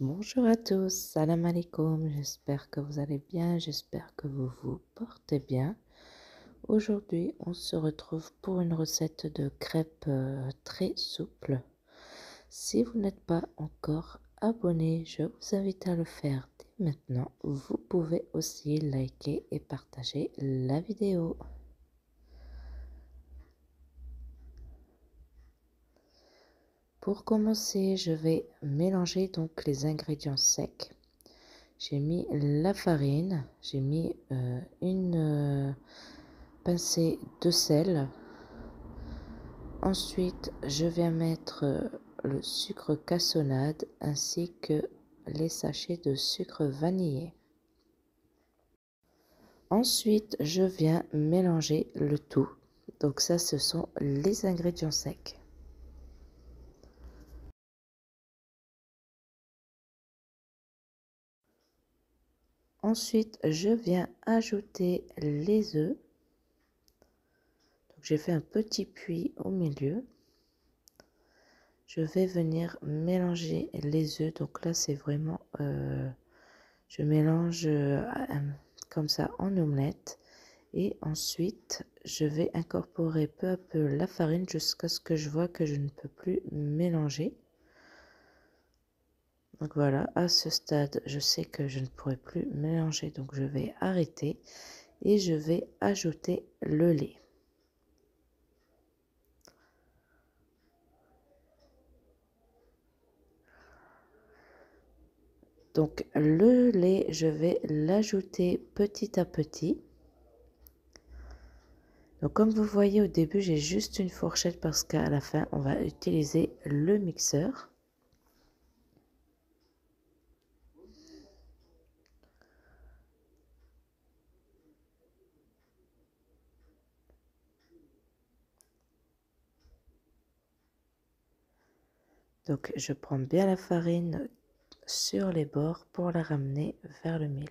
Bonjour à tous, salam alaikum, j'espère que vous allez bien, j'espère que vous vous portez bien. Aujourd'hui, on se retrouve pour une recette de crêpes très souple. Si vous n'êtes pas encore abonné, je vous invite à le faire dès maintenant. Vous pouvez aussi liker et partager la vidéo. Pour commencer, je vais mélanger donc les ingrédients secs. J'ai mis la farine, j'ai mis une pincée de sel. Ensuite, je vais mettre le sucre cassonade ainsi que les sachets de sucre vanillé. Ensuite, je viens mélanger le tout. Donc ça, ce sont les ingrédients secs. Ensuite, je viens ajouter les œufs. J'ai fait un petit puits au milieu. Je vais venir mélanger les œufs. Donc là, c'est vraiment, je mélange comme ça en omelette. Et ensuite, je vais incorporer peu à peu la farine jusqu'à ce que je vois que je ne peux plus mélanger. Donc voilà, à ce stade, je sais que je ne pourrai plus mélanger. Donc je vais arrêter et je vais ajouter le lait. Donc le lait, je vais l'ajouter petit à petit. Donc comme vous voyez au début, j'ai juste une fourchette parce qu'à la fin, on va utiliser le mixeur. Donc je prends bien la farine sur les bords pour la ramener vers le milieu.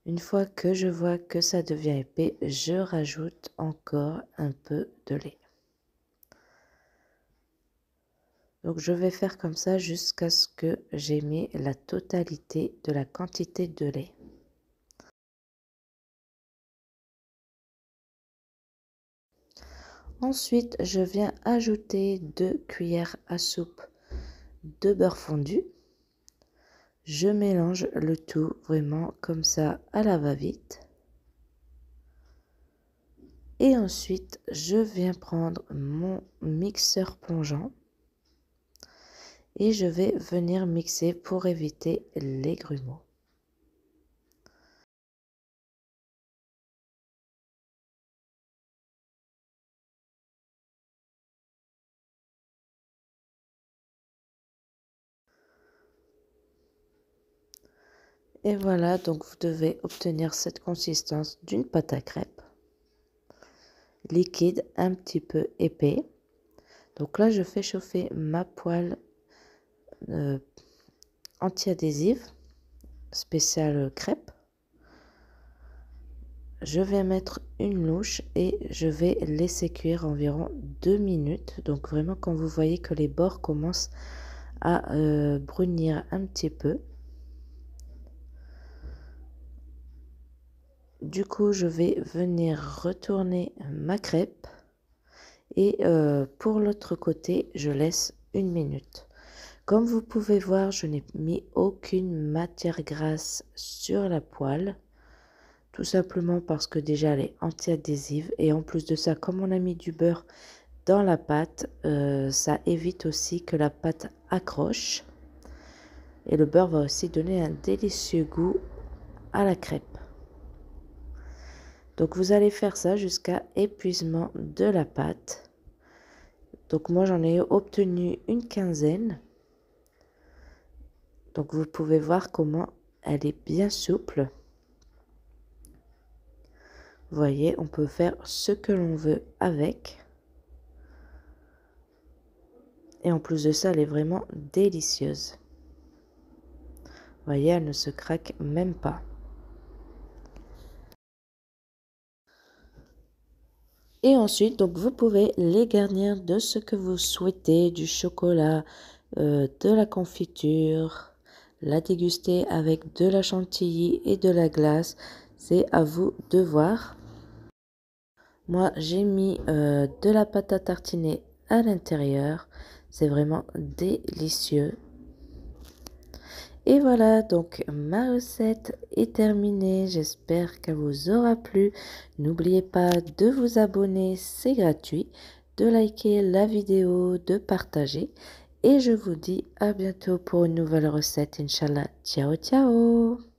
Une fois que je vois que ça devient épais, je rajoute encore un peu de lait. Donc je vais faire comme ça jusqu'à ce que j'ai mis la totalité de la quantité de lait. Ensuite, je viens ajouter 2 cuillères à soupe de beurre fondu. Je mélange le tout vraiment comme ça à la va-vite. Et ensuite, je viens prendre mon mixeur plongeant et je vais venir mixer pour éviter les grumeaux. Et voilà, donc vous devez obtenir cette consistance d'une pâte à crêpes. Liquide, un petit peu épais. Donc là, je fais chauffer ma poêle anti-adhésive spéciale crêpe. Je vais mettre une louche et je vais laisser cuire environ 2 minutes. Donc vraiment quand vous voyez que les bords commencent à brunir un petit peu. Du coup, je vais venir retourner ma crêpe et pour l'autre côté, je laisse 1 minute. Comme vous pouvez voir, je n'ai mis aucune matière grasse sur la poêle. Tout simplement parce que déjà elle est anti-adhésive et en plus de ça, comme on a mis du beurre dans la pâte, ça évite aussi que la pâte accroche. Et le beurre va aussi donner un délicieux goût à la crêpe. Donc vous allez faire ça jusqu'à épuisement de la pâte. Donc moi j'en ai obtenu une quinzaine. Donc vous pouvez voir comment elle est bien souple. Vous voyez, on peut faire ce que l'on veut avec. Et en plus de ça, elle est vraiment délicieuse. Vous voyez, elle ne se craque même pas. Et ensuite, donc vous pouvez les garnir de ce que vous souhaitez, du chocolat, de la confiture, la déguster avec de la chantilly et de la glace. C'est à vous de voir. Moi, j'ai mis de la pâte à tartiner à l'intérieur. C'est vraiment délicieux. Et voilà, donc ma recette est terminée. J'espère qu'elle vous aura plu. N'oubliez pas de vous abonner, c'est gratuit, de liker la vidéo, de partager. Et je vous dis à bientôt pour une nouvelle recette, Inch'Allah. Ciao, ciao!